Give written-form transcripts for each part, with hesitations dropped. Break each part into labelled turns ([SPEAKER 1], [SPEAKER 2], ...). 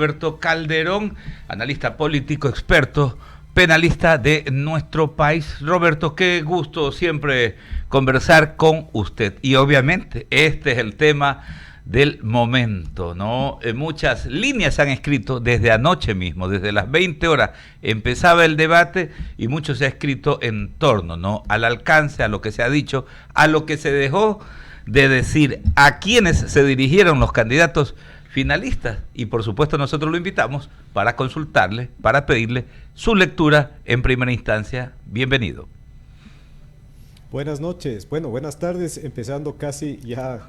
[SPEAKER 1] Roberto Calderón, analista político, experto, penalista de nuestro país. Roberto, qué gusto siempre conversar con usted. Y obviamente este es el tema del momento, ¿no? Muchas líneas se han escrito desde anoche mismo, desde las 20 horas empezaba el debate y mucho se ha escrito en torno, ¿no?, al alcance, a lo que se ha dicho, a lo que se dejó de decir, a quienes se dirigieron los candidatos finalistas, y por supuesto nosotros lo invitamos para consultarle, para pedirle su lectura en primera instancia. Bienvenido.
[SPEAKER 2] Buenas noches, bueno, buenas tardes, empezando casi ya,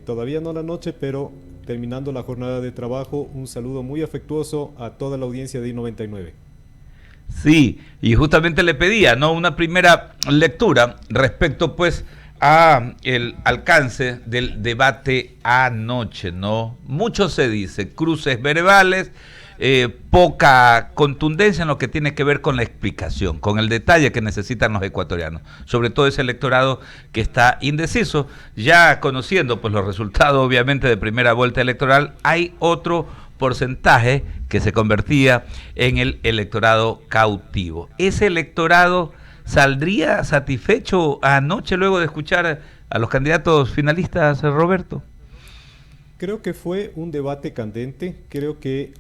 [SPEAKER 2] todavía no la noche, pero terminando la jornada de trabajo. Un saludo muy afectuoso a toda la audiencia de I99.
[SPEAKER 1] Sí, y justamente le pedía, ¿no?, una primera lectura respecto pues a el alcance del debate anoche, ¿no? Mucho se dice, cruces verbales, poca contundencia en lo que tiene que ver con la explicación, con el detalle que necesitan los ecuatorianos, sobre todo ese electorado que está indeciso. Ya conociendo pues los resultados obviamente de primera vuelta electoral, hay otro porcentaje que se convertía en el electorado cautivo. Ese electorado ¿saldría satisfecho anoche luego de escuchar a los candidatos finalistas, Roberto?
[SPEAKER 2] Creo que fue un debate candente, creo que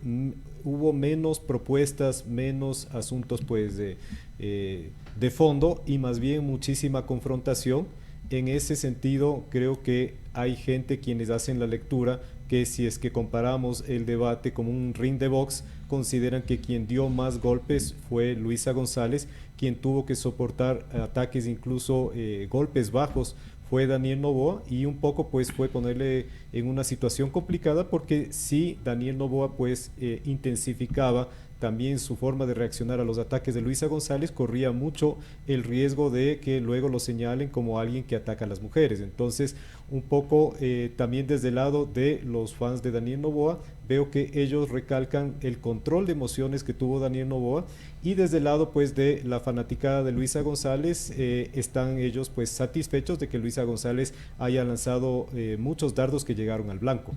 [SPEAKER 2] hubo menos propuestas, menos asuntos pues de fondo y más bien muchísima confrontación. En ese sentido, creo que hay gente quienes hacen la lectura que si es que comparamos el debate como un ring de box, consideran que quien dio más golpes fue Luisa González, quien tuvo que soportar ataques, incluso golpes bajos, fue Daniel Noboa, y un poco pues fue ponerle en una situación complicada porque sí, Daniel Noboa pues intensificaba también su forma de reaccionar a los ataques de Luisa González, corría mucho el riesgo de que luego lo señalen como alguien que ataca a las mujeres. Entonces, un poco también desde el lado de los fans de Daniel Noboa, veo que ellos recalcan el control de emociones que tuvo Daniel Noboa, y desde el lado pues de la fanaticada de Luisa González, están ellos pues satisfechos de que Luisa González haya lanzado muchos dardos que llegaron al blanco.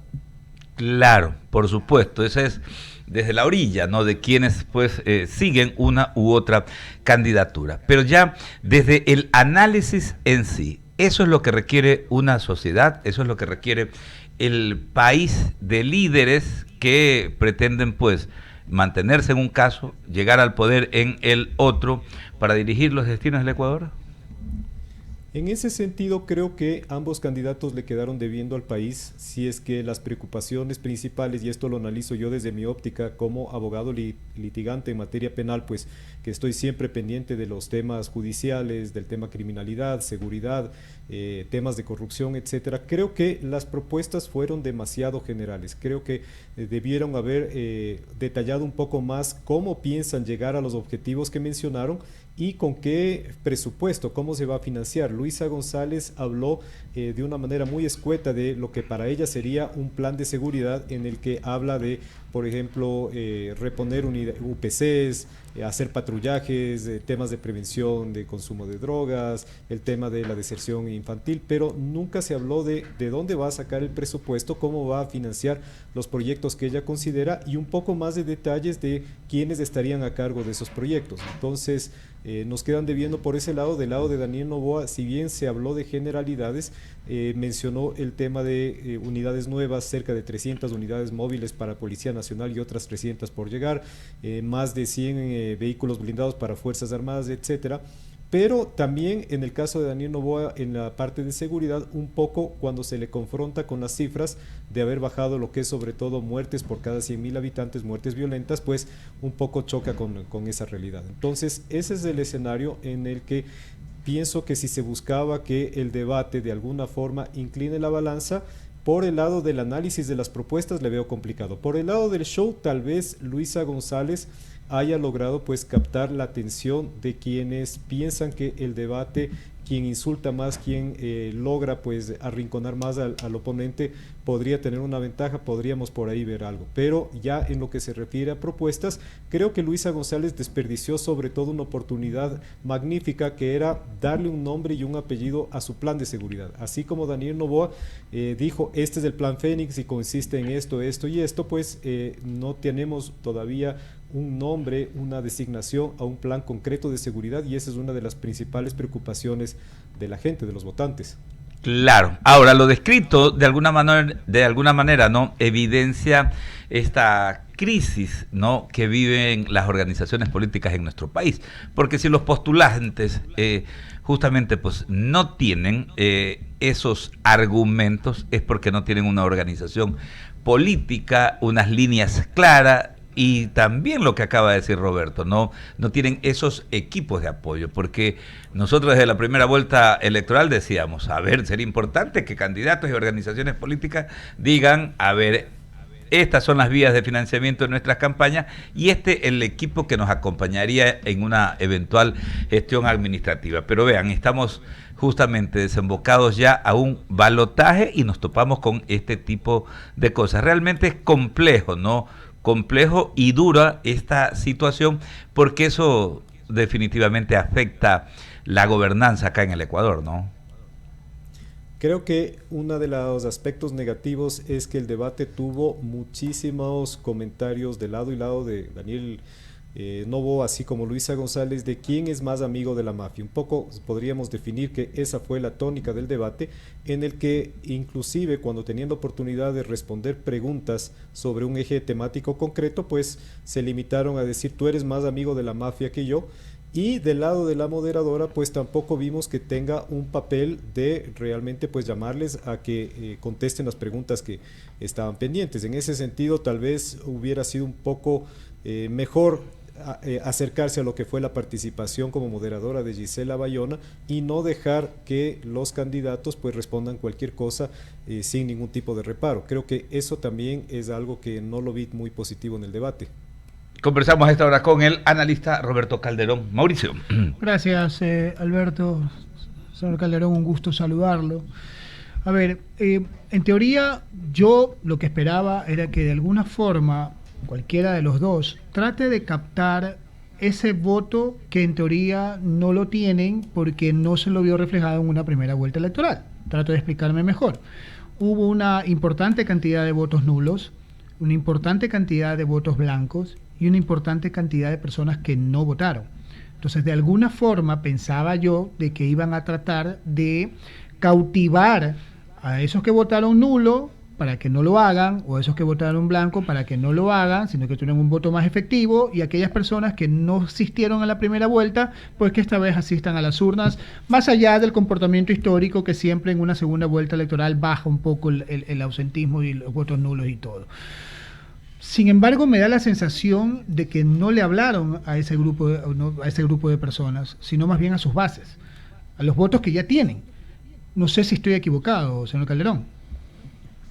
[SPEAKER 1] Claro, por supuesto, esa es desde la orilla, ¿no?, de quienes pues siguen una u otra candidatura. Pero ya desde el análisis en sí, eso es lo que requiere una sociedad, eso es lo que requiere el país de líderes que pretenden pues mantenerse en un caso, llegar al poder en el otro, para dirigir los destinos del Ecuador.
[SPEAKER 2] En ese sentido, creo que ambos candidatos le quedaron debiendo al país, si es que las preocupaciones principales, y esto lo analizo yo desde mi óptica como abogado litigante en materia penal, pues que estoy siempre pendiente de los temas judiciales, del tema criminalidad, seguridad, temas de corrupción, etcétera. Creo que las propuestas fueron demasiado generales. Creo que debieron haber detallado un poco más cómo piensan llegar a los objetivos que mencionaron y con qué presupuesto, cómo se va a financiar. Luisa González habló de una manera muy escueta de lo que para ella sería un plan de seguridad en el que habla de, por ejemplo, reponer UPCs, hacer patrullajes, temas de prevención de consumo de drogas, el tema de la deserción infantil, pero nunca se habló de dónde va a sacar el presupuesto, cómo va a financiar los proyectos que ella considera, y un poco más de detalles de quiénes estarían a cargo de esos proyectos. Entonces, nos quedan debiendo por ese lado. Del lado de Daniel Noboa, si bien se habló de generalidades, mencionó el tema de unidades nuevas, cerca de 300 unidades móviles para Policía Nacional y otras 300 por llegar, más de 100 vehículos blindados para Fuerzas Armadas, etcétera. Pero también en el caso de Daniel Noboa, en la parte de seguridad, un poco cuando se le confronta con las cifras de haber bajado lo que es sobre todo muertes por cada 100.000 habitantes, muertes violentas, pues un poco choca con esa realidad. Entonces, ese es el escenario en el que pienso que si se buscaba que el debate de alguna forma incline la balanza, por el lado del análisis de las propuestas le veo complicado. Por el lado del show, tal vez Luisa González haya logrado pues captar la atención de quienes piensan que el debate quien insulta más, quien logra pues arrinconar más al oponente, podría tener una ventaja, podríamos por ahí ver algo. Pero ya en lo que se refiere a propuestas, creo que Luisa González desperdició sobre todo una oportunidad magnífica, que era darle un nombre y un apellido a su plan de seguridad. Así como Daniel Noboa dijo, este es el plan Fénix y consiste en esto, esto y esto, pues no tenemos todavía un nombre, una designación a un plan concreto de seguridad, y esa es una de las principales preocupaciones de la gente, de los votantes.
[SPEAKER 1] Claro. Ahora, lo descrito de alguna manera, ¿no?, evidencia esta crisis, ¿no?, que viven las organizaciones políticas en nuestro país. Porque si los postulantes justamente pues no tienen esos argumentos, es porque no tienen una organización política, unas líneas claras. Y también lo que acaba de decir Roberto, no tienen esos equipos de apoyo, porque nosotros desde la primera vuelta electoral decíamos, a ver, sería importante que candidatos y organizaciones políticas digan, a ver, estas son las vías de financiamiento de nuestras campañas y el equipo que nos acompañaría en una eventual gestión administrativa. Pero vean, estamos justamente desembocados ya a un balotaje y nos topamos con este tipo de cosas. Realmente es complejo, ¿no? Complejo y dura esta situación, porque eso definitivamente afecta la gobernanza acá en el Ecuador, ¿no?
[SPEAKER 2] Creo que uno de los aspectos negativos es que el debate tuvo muchísimos comentarios de lado y lado de Daniel Noboa, así como Luisa González, de quién es más amigo de la mafia. Un poco podríamos definir que esa fue la tónica del debate, en el que inclusive cuando tenían la oportunidad de responder preguntas sobre un eje temático concreto, pues se limitaron a decir, tú eres más amigo de la mafia que yo. Y del lado de la moderadora, pues tampoco vimos que tenga un papel de realmente pues llamarles a que contesten las preguntas que estaban pendientes. En ese sentido, tal vez hubiera sido un poco mejor acercarse a lo que fue la participación como moderadora de Gisela Bayona y no dejar que los candidatos pues respondan cualquier cosa sin ningún tipo de reparo. Creo que eso también es algo que no lo vi muy positivo en el debate.
[SPEAKER 1] Conversamos a esta hora con el analista Roberto Calderón. Mauricio.
[SPEAKER 3] Gracias, Alberto. Señor Calderón, un gusto saludarlo. A ver, en teoría yo lo que esperaba era que de alguna forma cualquiera de los dos trate de captar ese voto que en teoría no lo tienen porque no se lo vio reflejado en una primera vuelta electoral. Trato de explicarme mejor. Hubo una importante cantidad de votos nulos, una importante cantidad de votos blancos y una importante cantidad de personas que no votaron. Entonces, de alguna forma pensaba yo de que iban a tratar de cautivar a esos que votaron nulo para que no lo hagan, o esos que votaron blanco para que no lo hagan, sino que tuvieran un voto más efectivo, y aquellas personas que no asistieron a la primera vuelta, pues que esta vez asistan a las urnas, más allá del comportamiento histórico que siempre en una segunda vuelta electoral baja un poco el ausentismo y los votos nulos y todo. Sin embargo, me da la sensación de que no le hablaron a ese grupo de personas, sino más bien a sus bases, a los votos que ya tienen. No sé si estoy equivocado, señor Calderón.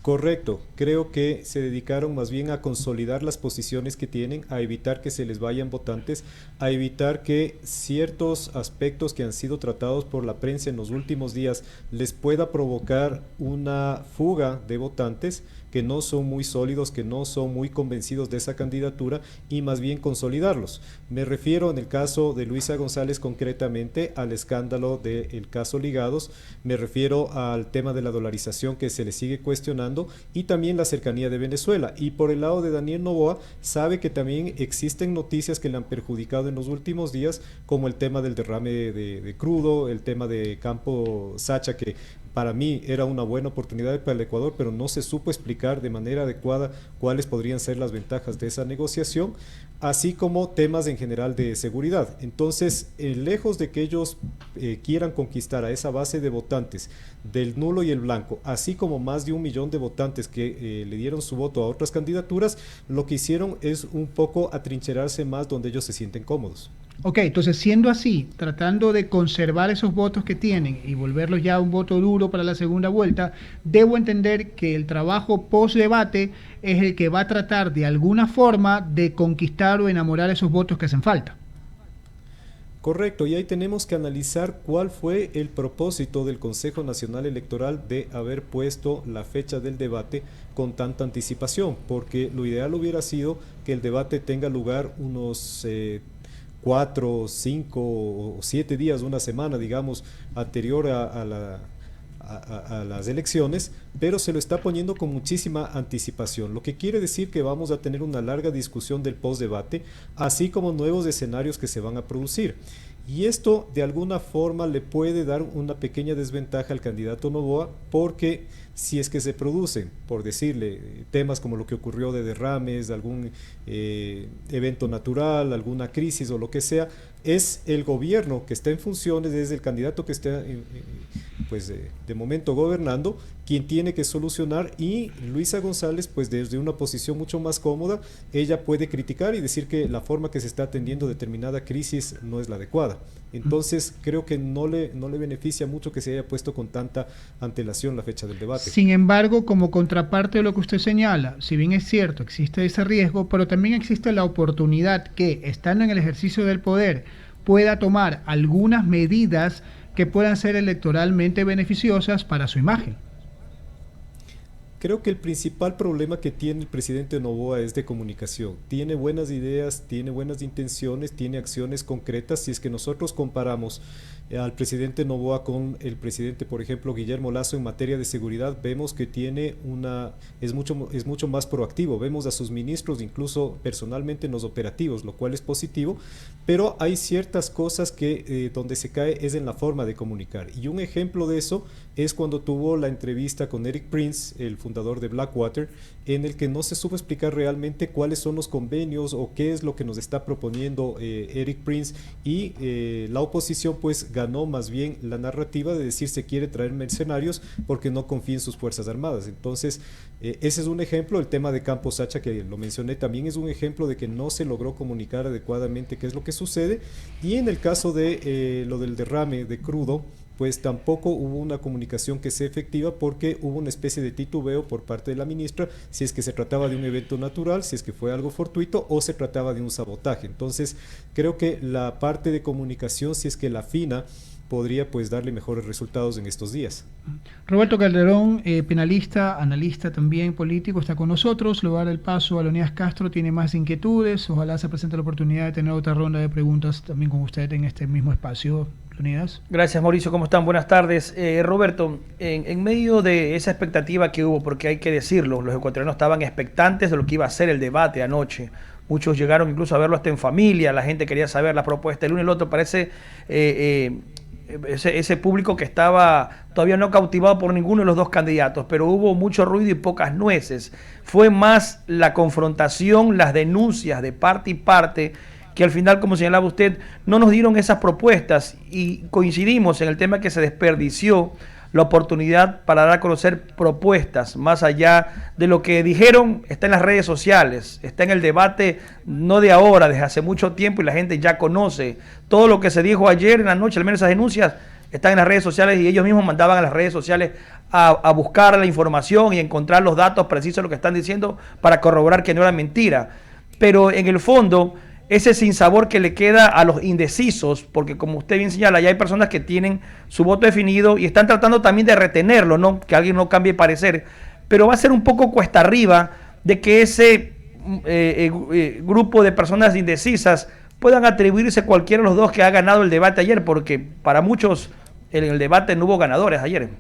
[SPEAKER 2] Correcto, creo que se dedicaron más bien a consolidar las posiciones que tienen, a evitar que se les vayan votantes, a evitar que ciertos aspectos que han sido tratados por la prensa en los últimos días les pueda provocar una fuga de votantes que no son muy sólidos, que no son muy convencidos de esa candidatura, y más bien consolidarlos. Me refiero en el caso de Luisa González concretamente al escándalo del caso Ligados, me refiero al tema de la dolarización que se le sigue cuestionando y también la cercanía de Venezuela. Y por el lado de Daniel Noboa, sabe que también existen noticias que le han perjudicado en los últimos días, como el tema del derrame de crudo, el tema de Campo Sacha, que para mí era una buena oportunidad para el Ecuador, pero no se supo explicar de manera adecuada cuáles podrían ser las ventajas de esa negociación, así como temas en general de seguridad. Entonces, lejos de que ellos quieran conquistar a esa base de votantes del nulo y el blanco, así como más de 1 millón de votantes que le dieron su voto a otras candidaturas, lo que hicieron es un poco atrincherarse más donde ellos se sienten cómodos.
[SPEAKER 3] Ok, entonces siendo así, tratando de conservar esos votos que tienen y volverlos ya un voto duro para la segunda vuelta, debo entender que el trabajo post-debate es el que va a tratar de alguna forma de conquistar o enamorar esos votos que hacen falta.
[SPEAKER 2] Correcto, y ahí tenemos que analizar cuál fue el propósito del Consejo Nacional Electoral de haber puesto la fecha del debate con tanta anticipación, porque lo ideal hubiera sido que el debate tenga lugar unos 4, 5 o 7 días, una semana, digamos, anterior a las elecciones, pero se lo está poniendo con muchísima anticipación, lo que quiere decir que vamos a tener una larga discusión del postdebate, así como nuevos escenarios que se van a producir. Y esto de alguna forma le puede dar una pequeña desventaja al candidato Noboa, porque si es que se producen, por decirle, temas como lo que ocurrió de derrames, algún evento natural, alguna crisis o lo que sea, es el gobierno que está en funciones, es el candidato que está pues de momento gobernando, quien tiene que solucionar, y Luisa González, pues desde una posición mucho más cómoda, ella puede criticar y decir que la forma que se está atendiendo determinada crisis no es la adecuada. Entonces creo que no le beneficia mucho que se haya puesto con tanta antelación la fecha del debate.
[SPEAKER 3] Sin embargo, como contraparte de lo que usted señala, si bien es cierto, existe ese riesgo, pero también existe la oportunidad que, estando en el ejercicio del poder, pueda tomar algunas medidas que puedan ser electoralmente beneficiosas para su imagen.
[SPEAKER 2] Creo que el principal problema que tiene el presidente Noboa es de comunicación. Tiene buenas ideas, tiene buenas intenciones, tiene acciones concretas. Si es que nosotros comparamos al presidente Noboa con el presidente, por ejemplo, Guillermo Lasso en materia de seguridad, vemos que es mucho más proactivo. Vemos a sus ministros incluso personalmente en los operativos, lo cual es positivo, pero hay ciertas cosas que donde se cae es en la forma de comunicar. Y un ejemplo de eso es cuando tuvo la entrevista con Eric Prince, el fundador de Blackwater, en el que no se supo explicar realmente cuáles son los convenios o qué es lo que nos está proponiendo Eric Prince, y la oposición pues ganó más bien la narrativa de decir se quiere traer mercenarios porque no confía en sus Fuerzas Armadas. Entonces ese es un ejemplo. El tema de Campo Sacha, que lo mencioné, también es un ejemplo de que no se logró comunicar adecuadamente qué es lo que sucede. Y en el caso de lo del derrame de crudo, pues tampoco hubo una comunicación que sea efectiva, porque hubo una especie de titubeo por parte de la ministra si es que se trataba de un evento natural, si es que fue algo fortuito o se trataba de un sabotaje. Entonces creo que la parte de comunicación, si es que la afina, podría pues darle mejores resultados en estos días.
[SPEAKER 3] Roberto Calderón, penalista, analista también político, está con nosotros. Le voy a dar el paso a Leonidas Castro, tiene más inquietudes. Ojalá se presente la oportunidad de tener otra ronda de preguntas también con usted en este mismo espacio. Leonidas.
[SPEAKER 4] Gracias, Mauricio, ¿cómo están? Buenas tardes. Roberto, en medio de esa expectativa que hubo, porque hay que decirlo, los ecuatorianos estaban expectantes de lo que iba a ser el debate anoche. Muchos llegaron incluso a verlo hasta en familia, la gente quería saber la propuesta. El uno y el otro parece ese público que estaba todavía no cautivado por ninguno de los dos candidatos, pero hubo mucho ruido y pocas nueces. Fue más la confrontación, las denuncias de parte y parte, que al final, como señalaba usted, no nos dieron esas propuestas, y coincidimos en el tema que se desperdició la oportunidad para dar a conocer propuestas, más allá de lo que dijeron. Está en las redes sociales, está en el debate, no de ahora, desde hace mucho tiempo, y la gente ya conoce todo lo que se dijo ayer en la noche. Al menos esas denuncias están en las redes sociales, y ellos mismos mandaban a las redes sociales a buscar la información y encontrar los datos precisos de lo que están diciendo para corroborar que no era mentira. Pero en el fondo, ese sinsabor que le queda a los indecisos, porque como usted bien señala, ya hay personas que tienen su voto definido y están tratando también de retenerlo, ¿no? Que alguien no cambie de parecer, pero va a ser un poco cuesta arriba de que ese grupo de personas indecisas puedan atribuirse cualquiera de los dos que ha ganado el debate ayer, porque para muchos en el debate no hubo ganadores ayer.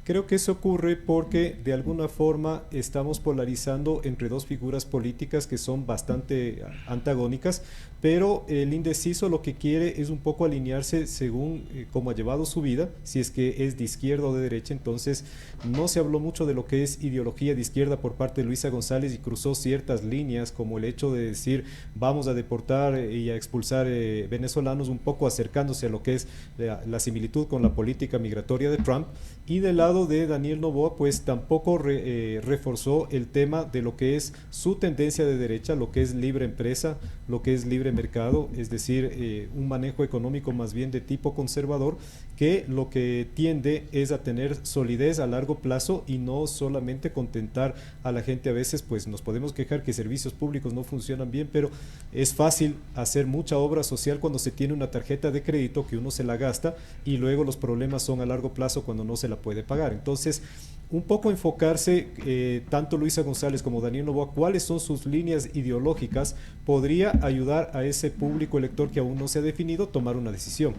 [SPEAKER 2] Creo que eso ocurre porque de alguna forma estamos polarizando entre dos figuras políticas que son bastante antagónicas, pero el indeciso lo que quiere es un poco alinearse según cómo ha llevado su vida, si es que es de izquierda o de derecha. Entonces no se habló mucho de lo que es ideología de izquierda por parte de Luisa González, y cruzó ciertas líneas como el hecho de decir vamos a deportar y a expulsar venezolanos, un poco acercándose a lo que es la similitud con la política migratoria de Trump. Y del lado lado de Daniel Noboa, pues tampoco reforzó el tema de lo que es su tendencia de derecha, lo que es libre empresa, lo que es libre mercado, es decir, un manejo económico más bien de tipo conservador, que lo que tiende es a tener solidez a largo plazo y no solamente contentar a la gente. A veces pues nos podemos quejar que servicios públicos no funcionan bien, pero es fácil hacer mucha obra social cuando se tiene una tarjeta de crédito que uno se la gasta y luego los problemas son a largo plazo cuando no se la puede pagar. Entonces, un poco enfocarse, tanto Luisa González como Daniel Noboa, cuáles son sus líneas ideológicas, podría ayudar a ese público elector que aún no se ha definido a tomar una decisión.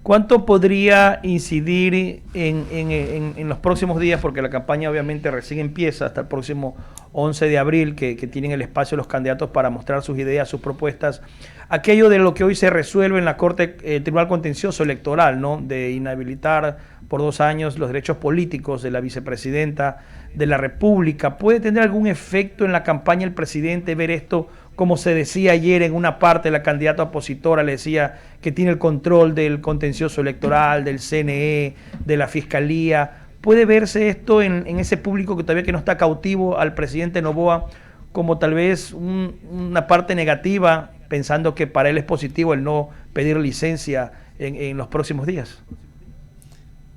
[SPEAKER 4] ¿Cuánto podría incidir en los próximos días? Porque la campaña obviamente recién empieza hasta el próximo 11 de abril, que tienen el espacio los candidatos para mostrar sus ideas, sus propuestas. Aquello de lo que hoy se resuelve en la Corte, Tribunal Contencioso Electoral, ¿no? De inhabilitar por 2 años los derechos políticos de la vicepresidenta de la República. ¿Puede tener algún efecto en la campaña el presidente ver esto? Como se decía ayer en una parte, la candidata opositora le decía que tiene el control del contencioso electoral, del CNE, de la Fiscalía. ¿Puede verse esto en ese público que todavía que no está cautivo al presidente Noboa como tal vez una parte negativa, pensando que para él es positivo el no pedir licencia en los próximos días?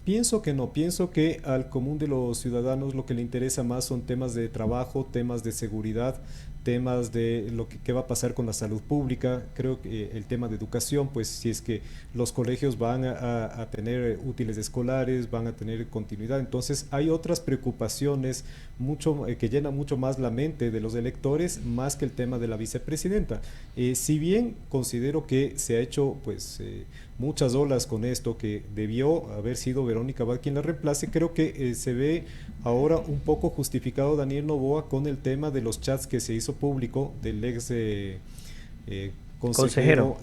[SPEAKER 2] Pienso que no, pienso que al común de los ciudadanos lo que le interesa más son temas de trabajo, temas de seguridad, temas de lo que va a pasar con la salud pública. Creo que el tema de educación, pues si es que los colegios van a tener útiles escolares, van a tener continuidad, entonces hay otras preocupaciones que llenan mucho más la mente de los electores, más que el tema de la vicepresidenta. Si bien considero que se ha hecho pues muchas olas con esto, que debió haber sido Verónica Abad quien la reemplace, creo que se ve ahora un poco justificado Daniel Noboa con el tema de los chats que se hizo público del ex consejero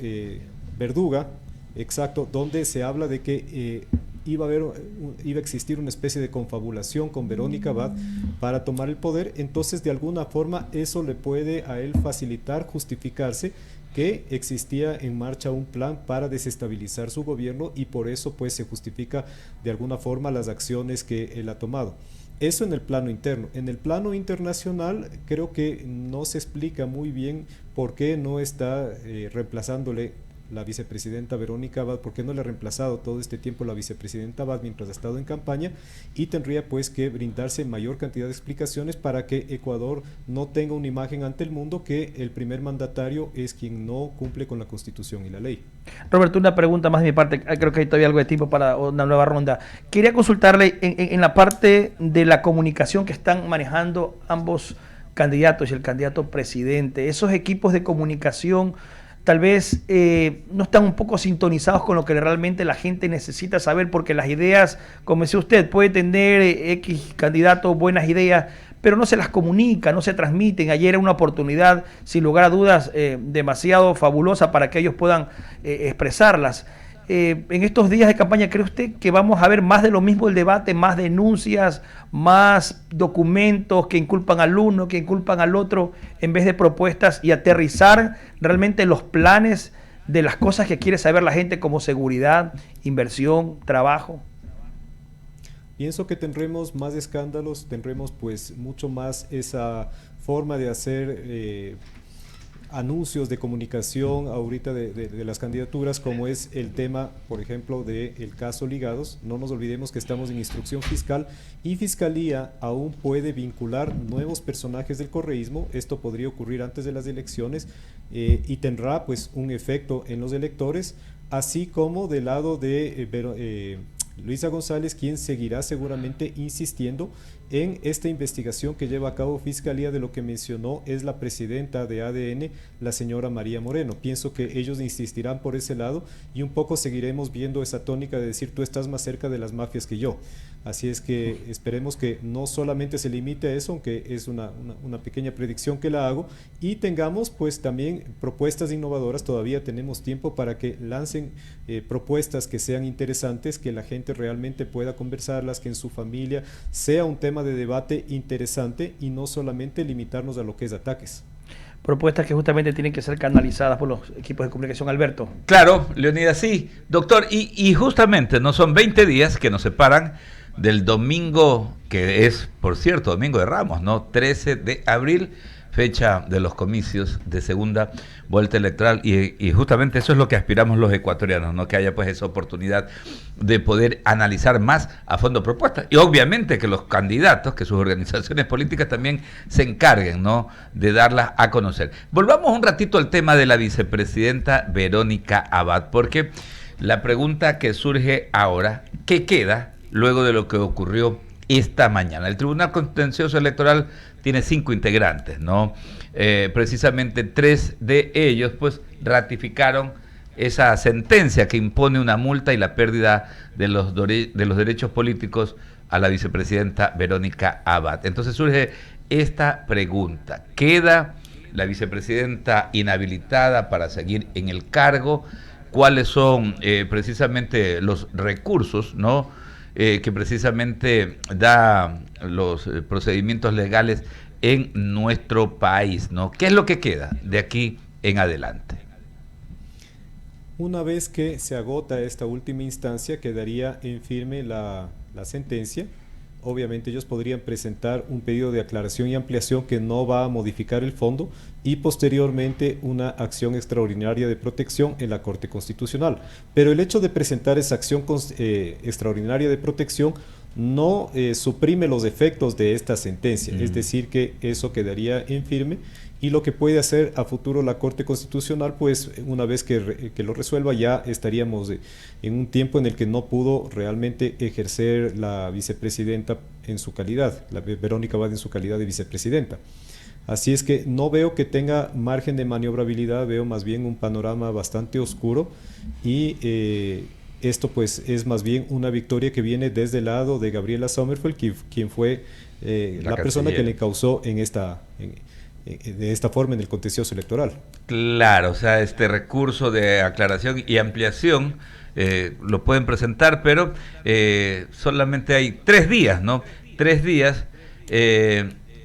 [SPEAKER 2] Verduga, exacto, donde se habla de que iba a existir una especie de confabulación con Verónica Abad para tomar el poder. Entonces de alguna forma eso le puede a él facilitar justificarse que existía en marcha un plan para desestabilizar su gobierno, y por eso pues se justifica de alguna forma las acciones que él ha tomado. Eso en el plano interno. En el plano internacional creo que no se explica muy bien por qué no está reemplazándole la vicepresidenta Verónica Abad, por qué no le ha reemplazado todo este tiempo la vicepresidenta Abad mientras ha estado en campaña, y tendría pues que brindarse mayor cantidad de explicaciones para que Ecuador no tenga una imagen ante el mundo que el primer mandatario es quien no cumple con la Constitución y la ley.
[SPEAKER 4] Roberto, una pregunta más de mi parte, creo que hay todavía algo de tiempo para una nueva ronda. Quería consultarle en la parte de la comunicación que están manejando ambos candidatos y el candidato presidente, esos equipos de comunicación tal vez no están un poco sintonizados con lo que realmente la gente necesita saber, porque las ideas, como decía usted, puede tener X candidato buenas ideas, pero no se las comunica, no se transmiten. Ayer era una oportunidad, sin lugar a dudas, demasiado fabulosa para que ellos puedan expresarlas. En estos días de campaña, ¿cree usted que vamos a ver más de lo mismo el debate, más denuncias, más documentos que inculpan al uno, que inculpan al otro, en vez de propuestas y aterrizar realmente los planes de las cosas que quiere saber la gente, como seguridad, inversión, trabajo?
[SPEAKER 2] Pienso que tendremos más escándalos, tendremos pues mucho más esa forma de hacer anuncios de comunicación ahorita de las candidaturas, como es el tema, por ejemplo, del caso Ligados. No nos olvidemos que estamos en instrucción fiscal y Fiscalía aún puede vincular nuevos personajes del correísmo. Esto podría ocurrir antes de las elecciones y tendrá pues un efecto en los electores, así como del lado de Luisa González, quien seguirá seguramente insistiendo en esta investigación que lleva a cabo Fiscalía de lo que mencionó es la presidenta de ADN, la señora María Moreno. Pienso que ellos insistirán por ese lado y un poco seguiremos viendo esa tónica de decir tú estás más cerca de las mafias que yo. Así es que esperemos que no solamente se limite a eso, aunque es una pequeña predicción que la hago, y tengamos pues también propuestas innovadoras. Todavía tenemos tiempo para que lancen propuestas que sean interesantes, que la gente realmente pueda conversarlas, que en su familia sea un tema de debate interesante y no solamente limitarnos a lo que es ataques.
[SPEAKER 4] Propuestas que justamente tienen que ser canalizadas por los equipos de comunicación. Alberto.
[SPEAKER 1] Claro, Leonidas, sí. Doctor, y justamente no son 20 días que nos separan del domingo, que es, por cierto, Domingo de Ramos, ¿no? 13 de abril, fecha de los comicios de segunda vuelta electoral, y justamente eso es lo que aspiramos los ecuatorianos, ¿no? Que haya pues esa oportunidad de poder analizar más a fondo propuestas, y obviamente que los candidatos, que sus organizaciones políticas también se encarguen, ¿no? De darlas a conocer. Volvamos un ratito al tema de la vicepresidenta Verónica Abad, porque la pregunta que surge ahora, ¿qué queda luego de lo que ocurrió esta mañana? El Tribunal Contencioso Electoral tiene 5 integrantes, ¿no? Precisamente 3 de ellos pues ratificaron esa sentencia que impone una multa y la pérdida de los derechos políticos a la vicepresidenta Verónica Abad. Entonces surge esta pregunta: ¿queda la vicepresidenta inhabilitada para seguir en el cargo? ¿Cuáles son precisamente los recursos, ¿no? Que precisamente da los procedimientos legales en nuestro país, ¿no? ¿Qué es lo que queda de aquí en adelante?
[SPEAKER 2] Una vez que se agota esta última instancia, quedaría en firme la sentencia. Obviamente ellos podrían presentar un pedido de aclaración y ampliación que no va a modificar el fondo, y posteriormente una acción extraordinaria de protección en la Corte Constitucional. Pero el hecho de presentar esa acción extraordinaria de protección no suprime los efectos de esta sentencia, es decir, que eso quedaría en firme, y lo que puede hacer a futuro la Corte Constitucional, pues una vez que lo resuelva, ya estaríamos en un tiempo en el que no pudo realmente ejercer la vicepresidenta en su calidad, la Verónica Abad en su calidad de vicepresidenta. Así es que no veo que tenga margen de maniobrabilidad, veo más bien un panorama bastante oscuro, y esto pues es más bien una victoria que viene desde el lado de Gabriela Sommerfeld, quien fue la persona que le causó de esta forma en el contencioso electoral.
[SPEAKER 1] Claro, o sea, este recurso de aclaración y ampliación lo pueden presentar, pero solamente hay 3 días, ¿no? 3 días.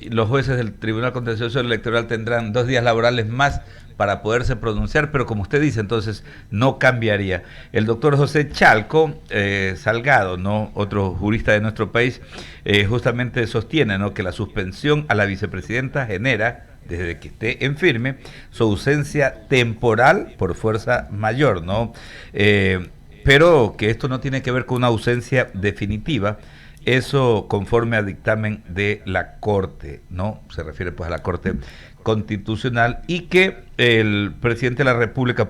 [SPEAKER 1] Los jueces del Tribunal Contencioso Electoral tendrán 2 días laborales más para poderse pronunciar, pero como usted dice, entonces no cambiaría. El doctor José Chalco Salgado, ¿no? Otro jurista de nuestro país, justamente sostiene, ¿no?, que la suspensión a la vicepresidenta genera, desde que esté en firme, su ausencia temporal por fuerza mayor, ¿no? Pero que esto no tiene que ver con una ausencia definitiva. Eso conforme a dictamen de la Corte, ¿no? Se refiere pues a la Corte Constitucional, y que el presidente de la República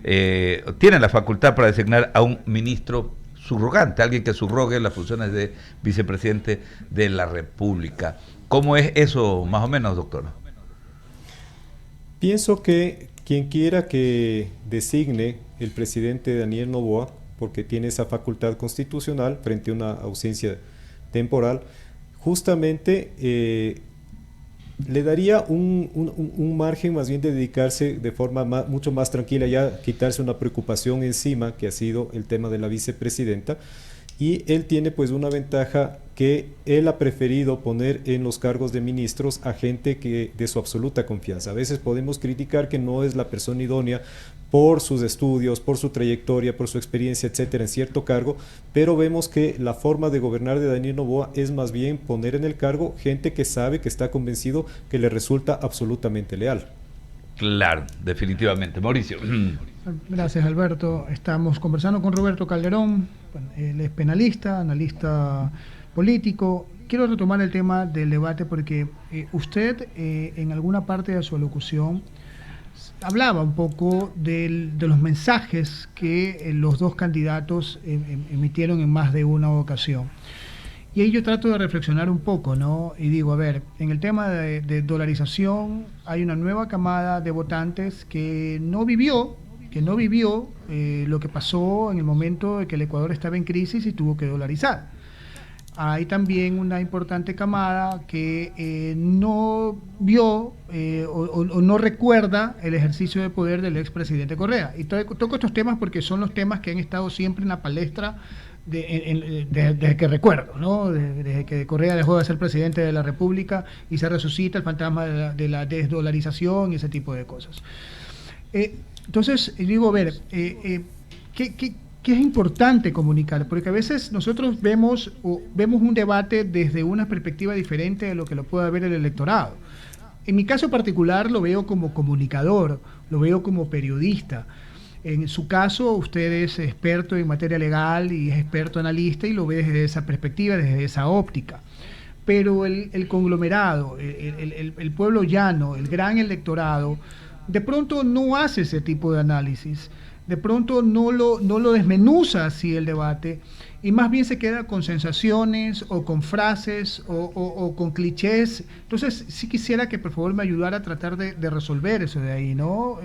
[SPEAKER 1] tiene la facultad para designar a un ministro subrogante, alguien que subrogue las funciones de vicepresidente de la República. ¿Cómo es eso más o menos, doctor?
[SPEAKER 2] Pienso que quien quiera que designe el presidente Daniel Noboa, porque tiene esa facultad constitucional frente a una ausencia temporal, justamente le daría un margen más bien de dedicarse de forma mucho más tranquila, ya quitarse una preocupación encima que ha sido el tema de la vicepresidenta. Y él tiene pues una ventaja, que él ha preferido poner en los cargos de ministros a gente que de su absoluta confianza. A veces podemos criticar que no es la persona idónea por sus estudios, por su trayectoria, por su experiencia, etcétera, en cierto cargo, pero vemos que la forma de gobernar de Daniel Noboa es más bien poner en el cargo gente que sabe, que está convencido, que le resulta absolutamente leal.
[SPEAKER 1] Claro, definitivamente. Mauricio.
[SPEAKER 3] Gracias, Alberto. Estamos conversando con Roberto Calderón. Él es penalista, analista político. Quiero retomar el tema del debate porque usted en alguna parte de su alocución hablaba un poco de los mensajes que los 2 candidatos emitieron en más de una ocasión. Y ahí yo trato de reflexionar un poco, ¿no? Y digo, a ver, en el tema de dolarización hay una nueva camada de votantes que no vivió lo que pasó en el momento de que el Ecuador estaba en crisis y tuvo que dolarizar. Hay también una importante camada que no vio o no recuerda el ejercicio de poder del expresidente Correa. Y toco estos temas porque son los temas que han estado siempre en la palestra desde que recuerdo, ¿no? Desde que Correa dejó de ser presidente de la República y se resucita el fantasma de la desdolarización y ese tipo de cosas. Entonces, digo, a ver, que es importante comunicar, porque a veces nosotros vemos un debate desde una perspectiva diferente de lo que lo puede ver el electorado. En mi caso particular lo veo como comunicador, lo veo como periodista. En su caso, usted es experto en materia legal y es experto analista y lo ve desde esa perspectiva, desde esa óptica. Pero el conglomerado, el pueblo llano, el gran electorado, de pronto no hace ese tipo de análisis, de pronto no lo desmenuza así el debate y más bien se queda con sensaciones o con frases o con clichés. Entonces sí quisiera que por favor me ayudara a tratar de resolver eso de ahí, ¿no?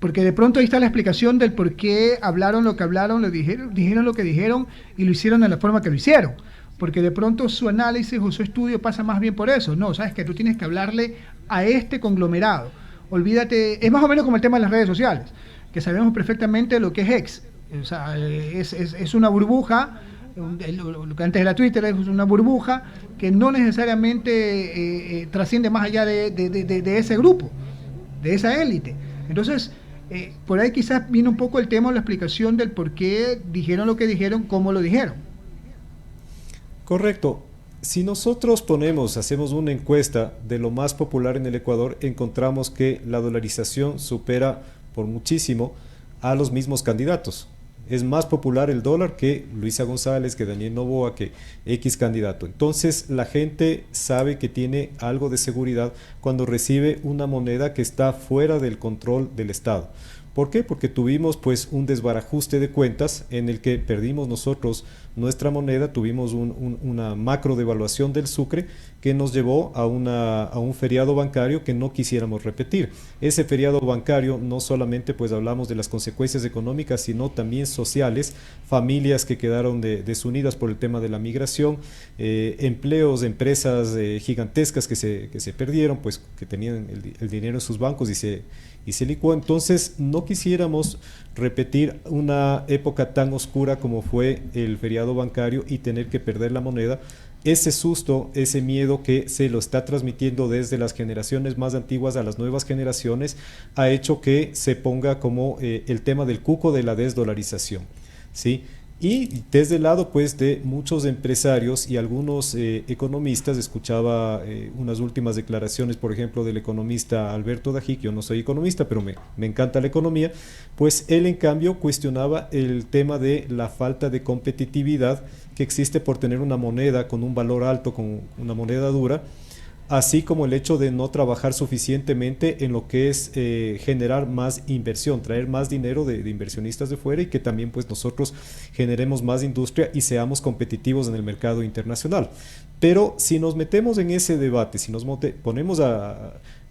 [SPEAKER 3] Porque de pronto ahí está la explicación del por qué hablaron lo que hablaron, dijeron lo que dijeron y lo hicieron de la forma que lo hicieron. Porque de pronto su análisis o su estudio pasa más bien por eso. No, sabes que tú tienes que hablarle a este conglomerado. Olvídate, es más o menos como el tema de las redes sociales, que sabemos perfectamente lo que es X. O sea, es una burbuja, lo que antes era Twitter es una burbuja que no necesariamente trasciende más allá de ese grupo, de esa élite. Entonces, por ahí quizás vino un poco el tema o la explicación del por qué dijeron lo que dijeron, cómo lo dijeron.
[SPEAKER 2] Correcto. Si nosotros hacemos una encuesta de lo más popular en el Ecuador, encontramos que la dolarización supera por muchísimo a los mismos candidatos. Es más popular el dólar que Luisa González, que Daniel Noboa, que X candidato. Entonces la gente sabe que tiene algo de seguridad cuando recibe una moneda que está fuera del control del Estado. ¿Por qué? Porque tuvimos pues un desbarajuste de cuentas en el que perdimos nosotros nuestra moneda, tuvimos una macro devaluación del sucre que nos llevó a un feriado bancario que no quisiéramos repetir. Ese feriado bancario no solamente pues hablamos de las consecuencias económicas, sino también sociales, familias que quedaron desunidas por el tema de la migración, empleos, empresas gigantescas que se perdieron, pues que tenían el dinero en sus bancos y se licuó. Entonces no quisiéramos repetir una época tan oscura como fue el feriado bancario y tener que perder la moneda. Ese susto, ese miedo que se lo está transmitiendo desde las generaciones más antiguas a las nuevas generaciones ha hecho que se ponga como el tema del cuco de la desdolarización, ¿sí? Y desde el lado pues de muchos empresarios y algunos economistas, escuchaba unas últimas declaraciones, por ejemplo, del economista Alberto Dajic. Yo no soy economista, pero me encanta la economía, pues él en cambio cuestionaba el tema de la falta de competitividad que existe por tener una moneda con un valor alto, con una moneda dura, así como el hecho de no trabajar suficientemente en lo que es generar más inversión, traer más dinero de inversionistas de fuera y que también pues nosotros generemos más industria y seamos competitivos en el mercado internacional. Pero si nos metemos en ese debate, si nos ponemos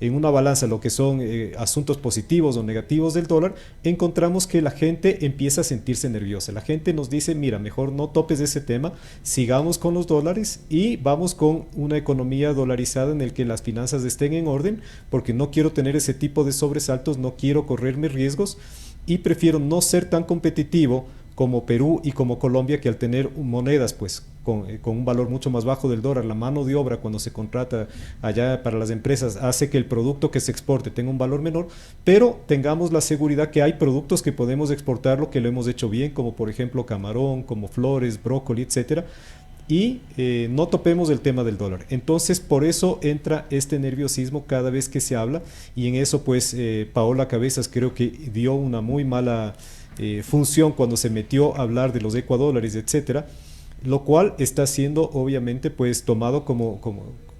[SPEAKER 2] en una balanza lo que son asuntos positivos o negativos del dólar, encontramos que la gente empieza a sentirse nerviosa. La gente nos dice, mira, mejor no topes ese tema, sigamos con los dólares y vamos con una economía dolarizada en el que las finanzas estén en orden, porque no quiero tener ese tipo de sobresaltos, no quiero correrme riesgos y prefiero no ser tan competitivo como Perú y como Colombia, que al tener monedas pues con un valor mucho más bajo del dólar, la mano de obra cuando se contrata allá para las empresas hace que el producto que se exporte tenga un valor menor, pero tengamos la seguridad que hay productos que podemos exportarlo, que lo hemos hecho bien, como por ejemplo camarón, como flores, brócoli, etcétera, y no topemos el tema del dólar. Entonces por eso entra este nerviosismo cada vez que se habla, y en eso pues Paola Cabezas creo que dio una muy mala función cuando se metió a hablar de los ecuadólares, etcétera, lo cual está siendo obviamente pues tomado como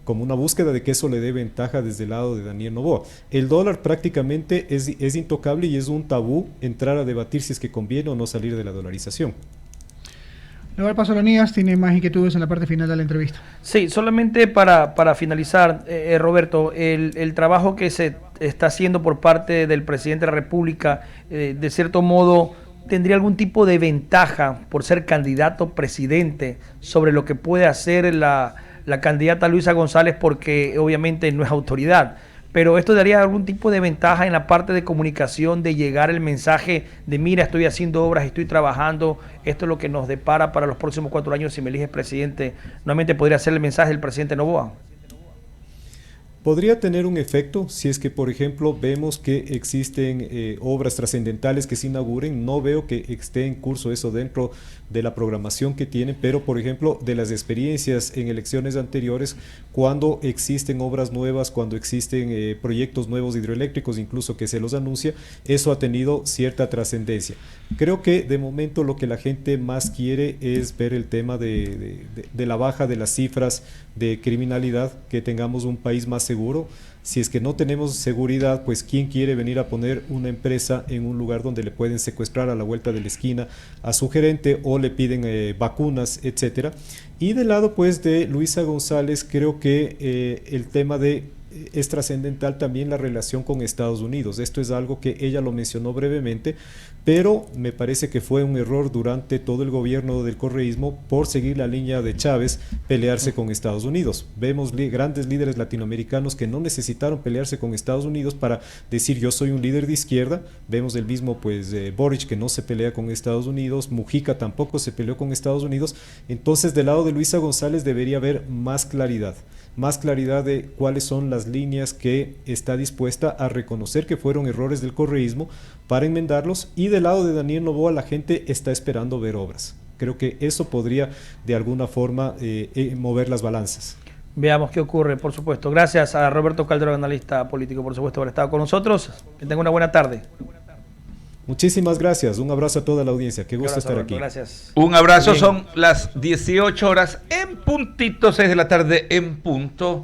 [SPEAKER 2] una búsqueda de que eso le dé ventaja desde el lado de Daniel Noboa. El dólar prácticamente es intocable y es un tabú entrar a debatir si es que conviene o no salir de la dolarización.
[SPEAKER 3] Luego paso a Leonidas, tiene más inquietudes en la parte final de la entrevista.
[SPEAKER 4] Sí, solamente para finalizar, Roberto, el trabajo que se está haciendo por parte del presidente de la República, de cierto modo, ¿tendría algún tipo de ventaja por ser candidato presidente sobre lo que puede hacer la candidata Luisa González? Porque obviamente no es autoridad, pero esto daría algún tipo de ventaja en la parte de comunicación, de llegar el mensaje de mira, estoy haciendo obras, estoy trabajando, esto es lo que nos depara para los próximos 4 años si me eliges presidente. Nuevamente podría ser el mensaje del presidente Noboa.
[SPEAKER 2] Podría tener un efecto si es que, por ejemplo, vemos que existen obras trascendentales que se inauguren. No veo que esté en curso eso dentro de la programación que tienen, pero, por ejemplo, de las experiencias en elecciones anteriores, cuando existen obras nuevas, cuando existen proyectos nuevos hidroeléctricos, incluso que se los anuncia, eso ha tenido cierta trascendencia. Creo que de momento lo que la gente más quiere es ver el tema de la baja de las cifras de criminalidad, que tengamos un país más seguro. Si es que no tenemos seguridad, pues ¿quién quiere venir a poner una empresa en un lugar donde le pueden secuestrar a la vuelta de la esquina a su gerente o le piden vacunas, etcétera? Y del lado pues de Luisa González, creo que el tema es trascendental también la relación con Estados Unidos. Esto es algo que ella lo mencionó brevemente, pero me parece que fue un error durante todo el gobierno del correísmo por seguir la línea de Chávez, pelearse con Estados Unidos. Vemos grandes líderes latinoamericanos que no necesitaron pelearse con Estados Unidos para decir yo soy un líder de izquierda. Vemos el mismo pues Boric, que no se pelea con Estados Unidos, Mujica tampoco se peleó con Estados Unidos. Entonces del lado de Luisa González debería haber más claridad de cuáles son las líneas que está dispuesta a reconocer que fueron errores del correísmo para enmendarlos, y del lado de Daniel Noboa la gente está esperando ver obras. Creo que eso podría de alguna forma mover las balanzas.
[SPEAKER 4] Veamos qué ocurre, por supuesto. Gracias a Roberto Calderón, analista político, por supuesto, por haber estado con nosotros. Que tenga una buena tarde.
[SPEAKER 2] Muchísimas gracias. Un abrazo a toda la audiencia. Qué gusto estar
[SPEAKER 4] Roberto,
[SPEAKER 2] aquí.
[SPEAKER 4] Gracias.
[SPEAKER 1] Un abrazo. Son las 18 horas en puntito, 6 de la tarde en punto.